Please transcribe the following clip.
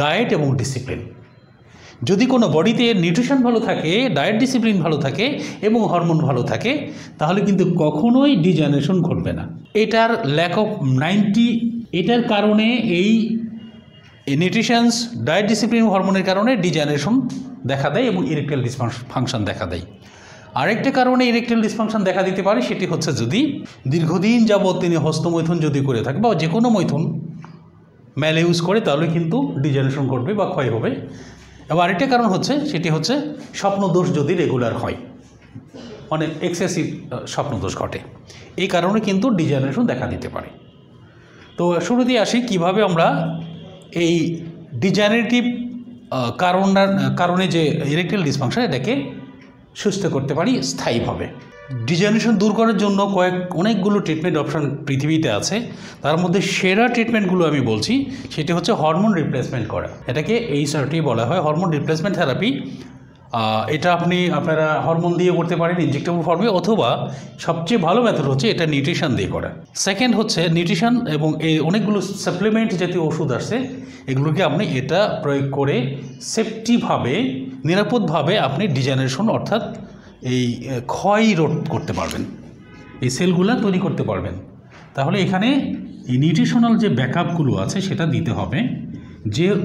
Diet এবং discipline. যদি কোনো বডিতে নিউট্রিশন ভালো থাকে, ডায়েট ডিসিপ্লিন ভালো থাকে এবং হরমোন ভালো থাকে, তাহলে কিন্তু কখনোই ডিজেনারেশন ঘটবে না। এটার ল্যাক অফ 90, এটার কারণে এই নিউট্রিশনস, ডায়েট ডিসিপ্লিন, হরমোনের কারণে ডিজেনারেশন দেখা দেয় এবং ইরেকটাইল ডিসফাংশন দেখা দেয়। আরেকটা কারণে ইরেকটাইল ডিসফাংশন দেখা দিতে পারে, সেটি হচ্ছে যদি দীর্ঘদিন যাবৎ তিনি হস্তমৈথুন যদি করে থাকে বা যে কোনো মৈথুন ম্যাল ইউজ করে, তাহলে কিন্তু ডিজেনারেশন ঘটবে বা ক্ষয় হবে। এবং আরেকটা কারণ হচ্ছে, সেটি হচ্ছে স্বপ্নদোষ যদি রেগুলার হয়, মানে এক্সেসিভ স্বপ্নদোষ ঘটে, এই কারণে কিন্তু ডিজেনারেশন দেখা দিতে পারে। তো শুরুতেই আসি কিভাবে আমরা এই ডিজেনারেটিভ কারণে যে ইরেকটাইল ডিসফাংশন, এটাকে সুস্থ করতে পারি স্থায়ীভাবে। ডিজেনারেশন দূর করার জন্য অনেকগুলো ট্রিটমেন্ট অপশন পৃথিবীতে আছে। তার মধ্যে সেরা ট্রিটমেন্টগুলো আমি বলছি, সেটি হচ্ছে হরমোন রিপ্লেসমেন্ট করা। এটাকে HRT বলা হয়, হরমোন রিপ্লেসমেন্ট থেরাপি। এটা আপনারা হরমোন দিয়ে করতে পারেন ইনজেক্টেবল ফর্মে, অথবা সবচেয়ে ভালো মেথড হচ্ছে এটা নিউট্রিশন দিয়ে করা। সেকেন্ড হচ্ছে নিউট্রিশন এবং এই অনেকগুলো সাপ্লিমেন্ট জাতীয় ওষুধ আসছে, এগুলোকে আপনি এটা প্রয়োগ করে সেফটিভাবে, নিরাপদভাবে আপনি ডিজেনারেশন অর্থাৎ এই ক্ষয় রোধ করতে পারবেন, এই সেলগুলো তৈরি করতে পারবেন। তাহলে এখানে এই নিউট্রিশনাল যে ব্যাকআপগুলো আছে সেটা দিতে হবে। যে